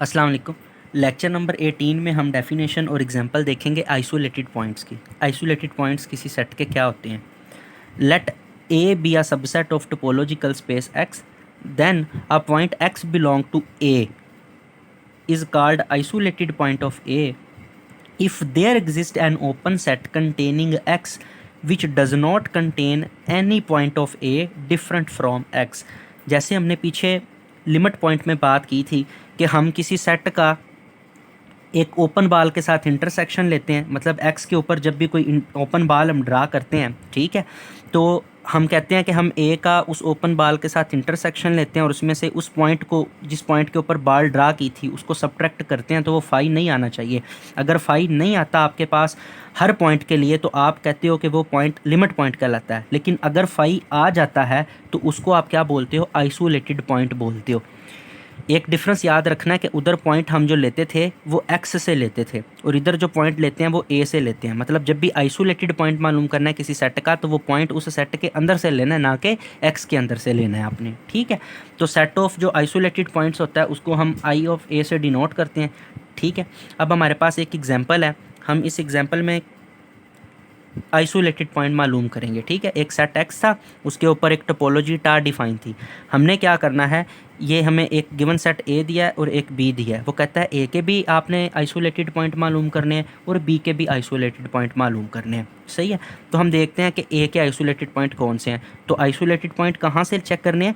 अस्सलाम वालेकुम। Lecture number 18 में हम डेफिनेशन और एग्जांपल देखेंगे आइसोलेटेड पॉइंट्स की। आइसोलेटेड पॉइंट्स किसी सेट के क्या होते हैं? Let A be a subset of topological space X, then a point x belong to A is called isolated point of A if there exists an open set containing x which does not contain any point of A different from x। जैसे हमने पीछे limit point में बात की थी कि हम किसी सेट का एक ओपन बाल के साथ इंटरसेक्शन लेते हैं, मतलब एक्स के ऊपर जब भी कोई ओपन बाल हम ड्रा करते हैं, ठीक है, तो हम कहते हैं कि हम ए का उस ओपन बाल के साथ इंटरसेक्शन लेते हैं और उसमें से उस पॉइंट को, जिस पॉइंट के ऊपर बाल ड्रा की थी, उसको सब्ट्रैक्ट करते हैं तो वो फाई नहीं आना चाहिए। अगर फाई नहीं आता आपके पास हर पॉइंट के लिए तो आप कहते हो कि वो पॉइंट लिमिट पॉइंट कहलाता है, लेकिन अगर फाई आ जाता है तो उसको आप क्या बोलते हो? आइसोलेटेड पॉइंट बोलते हो। एक डिफरेंस याद रखना है कि उधर पॉइंट हम जो लेते थे वो एक्स से लेते थे और इधर जो पॉइंट लेते हैं वो ए से लेते हैं। मतलब जब भी आइसोलेटेड पॉइंट मालूम करना है किसी सेट का तो वो पॉइंट उस सेट के अंदर से लेना है, ना कि एक्स के अंदर से लेना है आपने, ठीक है। तो सेट ऑफ जो आइसोलेटेड पॉइंट्स होता है उसको हम आई ऑफ ए से डिनोट करते हैं, ठीक है। अब हमारे पास एक एग्जाम्पल है, हम इस एग्जाम्पल में आइसोलेटेड पॉइंट मालूम करेंगे, ठीक है। एक सेट एक्स था, उसके ऊपर एक टोपोलॉजी टार डिफाइन थी। हमने क्या करना है, ये हमें एक गिवन सेट ए दिया है और एक बी दिया है। वो कहता है ए के भी आपने आइसोलेटेड पॉइंट मालूम करने हैं और बी के भी आइसोलेटेड पॉइंट मालूम करने हैं, सही है। तो हम देखते हैं कि ए के आइसोलेटेड पॉइंट कौन से हैं। तो आइसोलेटेड पॉइंट कहाँ से चेक करने हैं?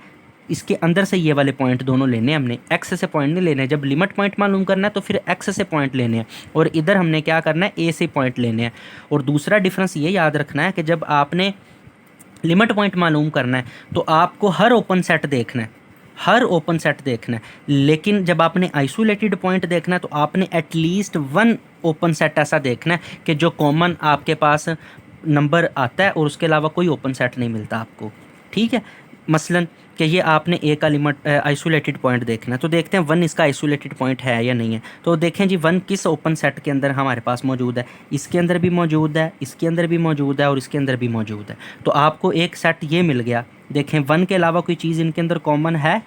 इसके अंदर से ये वाले पॉइंट दोनों लेने हैं हमने, एक्स से पॉइंट नहीं लेने हैं। जब लिमिट पॉइंट मालूम करना है तो फिर एक्स से पॉइंट लेने हैं और इधर हमने क्या करना है, ए से पॉइंट लेने हैं। और दूसरा डिफरेंस ये याद रखना है कि जब आपने लिमिट पॉइंट मालूम करना है तो आपको हर ओपन सेट देखना है, हर ओपन सेट देखना है। लेकिन जब आपने आइसोलेटेड पॉइंट देखना है तो आपने एटलीस्ट वन ओपन सेट ऐसा देखना है कि जो कॉमन आपके पास नंबर आता है और उसके अलावा कोई ओपन सेट नहीं मिलता आपको, ठीक है। मसलन कि ये आपने ए का लिमिट आइसोलेटेड पॉइंट देखना है तो देखते हैं वन इसका आइसोलेटेड पॉइंट है या नहीं है। तो देखें जी, वन किस ओपन सेट के अंदर हमारे पास मौजूद है? इसके अंदर भी मौजूद है, इसके अंदर भी मौजूद है और इसके अंदर भी मौजूद है। तो आपको एक सेट ये मिल गया। देखें, वन के अलावा कोई चीज़ इनके अंदर कॉमन है?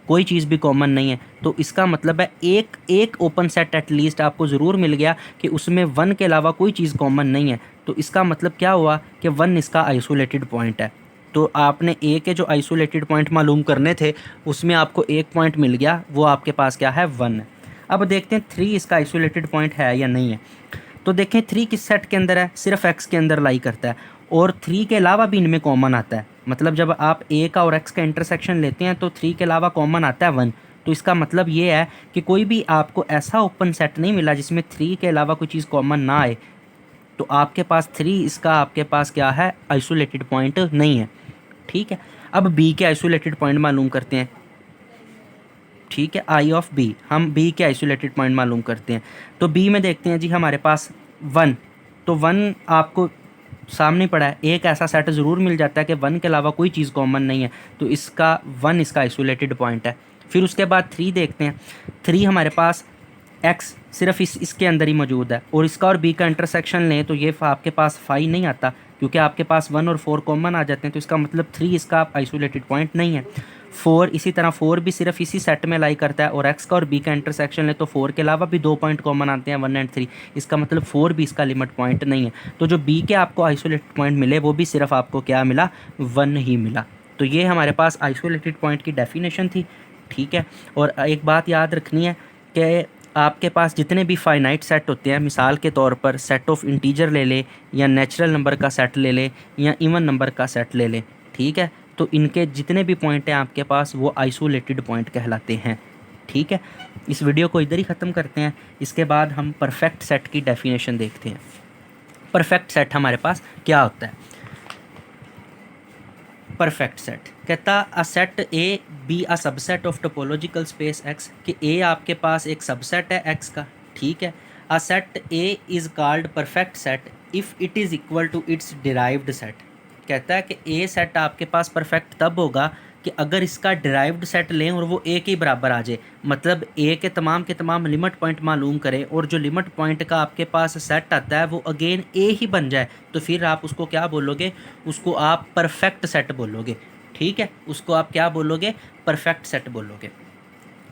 कोई चीज़ भी कॉमन नहीं है। तो इसका मतलब है एक एक ओपन सेट एटलीस्ट आपको ज़रूर मिल गया कि उसमें वन के अलावा कोई चीज़ कॉमन नहीं है। तो इसका मतलब क्या हुआ कि वन इसका आइसोलेटेड पॉइंट है। तो आपने ए के जो आइसोलेटेड पॉइंट मालूम करने थे उसमें आपको एक पॉइंट मिल गया, वो आपके पास क्या है? वन है। अब देखते हैं थ्री इसका आइसोलेटेड पॉइंट है या नहीं है। तो देखें थ्री किस सेट के अंदर है? सिर्फ एक्स के अंदर लाई करता है और थ्री के अलावा भी इनमें कॉमन आता है। मतलब जब आप ए का और एक्स का इंटरसेक्शन लेते हैं तो थ्री के अलावा कॉमन आता है वन। तो इसका मतलब ये है कि कोई भी आपको ऐसा ओपन सेट नहीं मिला जिसमें थ्री के अलावा कोई चीज़ कॉमन ना आए। तो आपके पास थ्री इसका आपके पास क्या है? आइसोलेटेड पॉइंट नहीं है, ठीक है। अब बी के आइसोलेटेड पॉइंट मालूम करते हैं, ठीक है। आई ऑफ बी, हम बी के आइसोलेटेड पॉइंट मालूम करते हैं। तो बी में देखते हैं जी हमारे पास वन। तो वन आपको सामने पड़ा है, एक ऐसा सेट ज़रूर मिल जाता है कि वन के अलावा कोई चीज़ कॉमन नहीं है, तो इसका वन इसका आइसोलेटेड पॉइंट है। फिर उसके बाद थ्री देखते हैं। थ्री हमारे पास एक्स सिर्फ इसके अंदर ही मौजूद है और इसका और बी का इंटरसेक्शन लें तो ये आपके पास फाइव नहीं आता क्योंकि आपके पास वन और फोर कॉमन आ जाते हैं। तो इसका मतलब थ्री इसका आइसोलेटेड पॉइंट नहीं है। फोर इसी तरह, फोर भी सिर्फ इसी सेट में लाई करता है और एक्स का और बी का इंटरसेक्शन ले तो फोर के अलावा भी दो पॉइंट कॉमन आते हैं, वन एंड थ्री। इसका मतलब फोर भी इसका लिमिट पॉइंट नहीं है। तो जो बी के आपको आइसोलेटेड पॉइंट मिले वो भी सिर्फ आपको क्या मिला? वन ही मिला। तो ये हमारे पास आइसोलेटेड पॉइंट की डेफिनेशन थी, ठीक है। और एक बात याद रखनी है कि आपके पास जितने भी फाइनाइट सेट होते हैं, मिसाल के तौर पर सेट ऑफ इंटीजर ले ले या नेचुरल नंबर का सेट ले ले या इवन नंबर का सेट ले ले, ठीक है, तो इनके जितने भी पॉइंट हैं आपके पास वो आइसोलेटेड पॉइंट कहलाते हैं, ठीक है। इस वीडियो को इधर ही ख़त्म करते हैं। इसके बाद हम परफेक्ट सेट की डेफिनेशन देखते हैं। परफेक्ट सेट हमारे पास क्या होता है? परफेक्ट सेट कहता अ set A be a subset of topological space x, कि ए आपके पास एक सबसेट है एक्स का, ठीक है। A set A is called perfect set if it is equal to its derived set. कहता है कि ए सेट आपके पास परफेक्ट तब होगा कि अगर इसका डिराइव्ड सेट लें और वो ए के बराबर आ जाए। मतलब ए के तमाम लिमिट पॉइंट मालूम करें और जो लिमिट पॉइंट का आपके पास सेट आता है वो अगेन ए ही बन जाए, तो फिर आप उसको क्या बोलोगे? उसको आप परफेक्ट सेट बोलोगे, ठीक है। उसको आप क्या बोलोगे? परफेक्ट सेट बोलोगे।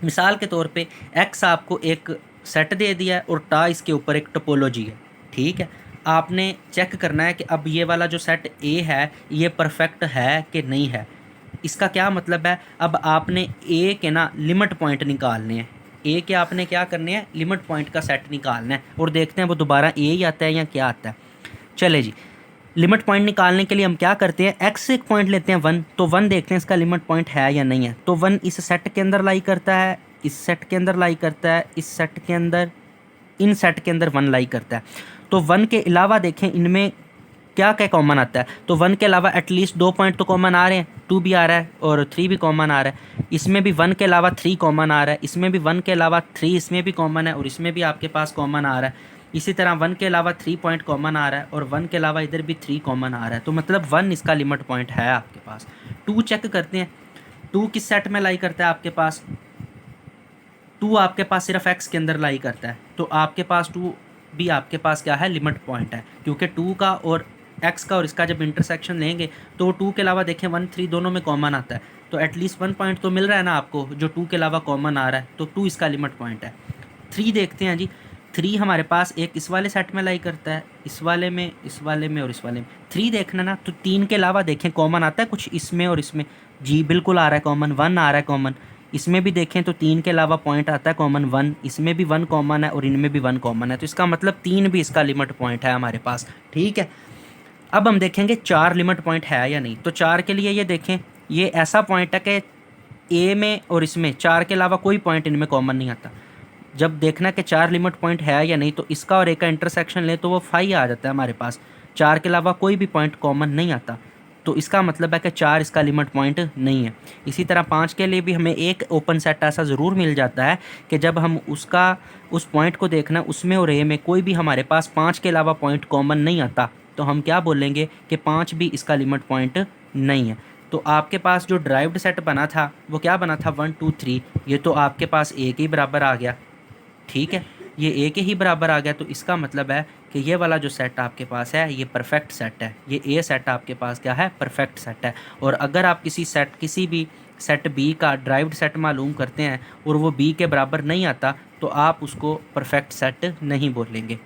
मिसाल के तौर पे एक्स आपको एक सेट दे दिया है और टा इसके ऊपर एक टोपोलॉजी है, ठीक है। आपने चेक करना है कि अब ये वाला जो सेट ए है ये परफेक्ट है कि नहीं है। इसका क्या मतलब है, अब आपने ए के ना लिमिट पॉइंट निकालने हैं। ए के आपने क्या करने हैं, लिमिट पॉइंट का सेट निकालना है और देखते हैं वो दोबारा ए ही आता है या क्या आता है। चले जी, लिमिट पॉइंट निकालने के लिए हम क्या करते हैं, एक्स से एक पॉइंट लेते हैं 1, तो 1 देखते हैं इसका लिमिट पॉइंट है या नहीं है। तो 1 इस सेट के अंदर लाई करता है, इस सेट के अंदर लाई करता है, इस सेट के अंदर, इन सेट के अंदर 1 लाई करता है। तो 1 के अलावा देखें इनमें क्या क्या कॉमन आता है, तो 1 के अलावा एटलीस्ट 2 पॉइंट तो कॉमन आ रहे हैं, 2 भी आ रहा है और 3 भी कॉमन आ रहा है। इसमें भी 1 के अलावा 3 कॉमन आ रहा है, इसमें भी 1 के अलावा 3 इसमें भी कॉमन है और इसमें भी आपके पास कॉमन आ रहा है। इसी तरह 1 के अलावा 3 पॉइंट कॉमन आ रहा है और 1 के अलावा इधर भी 3 कॉमन आ रहा है। तो मतलब 1 इसका लिमिट पॉइंट है आपके पास। 2 चेक करते हैं, 2 किस सेट में लाई करता है आपके पास, 2 आपके पास सिर्फ एक्स के अंदर लाई करता है, तो आपके पास 2 भी आपके पास क्या है, लिमिट पॉइंट है, क्योंकि 2 का और एक्स का और इसका जब इंटरसेक्शन लेंगे तो 2 के अलावा देखें 1 3 दोनों में कॉमन आता है, तो एटलीस्ट 1 पॉइंट तो मिल रहा है ना आपको जो 2 के अलावा कॉमन आ रहा है, तो 2 इसका लिमिट पॉइंट है। 3 देखते हैं जी, 3 हमारे पास एक इस वाले सेट में लाई करता है, इस वाले में, इस वाले में और इस वाले में। 3 देखना ना, तो 3 के अलावा देखें कॉमन आता है कुछ इसमें और इसमें, जी बिल्कुल आ रहा है कॉमन, 1 आ रहा है कॉमन। इसमें भी देखें तो 3 के अलावा पॉइंट आता है कॉमन 1, इसमें भी 1 कॉमन है और इनमें भी 1 कॉमन है, तो इसका मतलब 3 भी इसका लिमिट पॉइंट है हमारे पास, ठीक है। अब हम देखेंगे 4 लिमिट पॉइंट है या नहीं। तो 4 के लिए ये देखें, ये ऐसा पॉइंट है कि ए में और इसमें 4 के अलावा कोई पॉइंट इनमें कॉमन नहीं आता। जब देखना कि 4 लिमिट पॉइंट है या नहीं, तो इसका और ए का इंटरसेक्शन ले तो वो 5 आ जाता है हमारे पास। 4 के अलावा कोई भी पॉइंट कॉमन नहीं आता, तो इसका मतलब है कि 4 इसका लिमिट पॉइंट नहीं है। इसी तरह 5 के लिए भी हमें एक ओपन सेट ऐसा ज़रूर मिल जाता है कि जब हम उसका उस पॉइंट को देखना, उसमें और ए में कोई भी हमारे पास 5 के अलावा पॉइंट कॉमन नहीं आता, तो हम क्या बोलेंगे कि 5 भी इसका लिमिट पॉइंट नहीं है। तो आपके पास जो ड्राइव्ड सेट बना था वो क्या बना था, 1 2 3, ये तो आपके पास ए के ही बराबर आ गया, ठीक है, ये ए के ही बराबर आ गया। तो इसका मतलब है कि ये वाला जो सेट आपके पास है ये परफेक्ट सेट है, ये ए सेट आपके पास क्या है, परफेक्ट सेट है। और अगर आप किसी भी सेट बी का ड्राइव्ड सेट मालूम करते हैं और वो बी के बराबर नहीं आता, तो आप उसको परफेक्ट सेट नहीं बोलेंगे।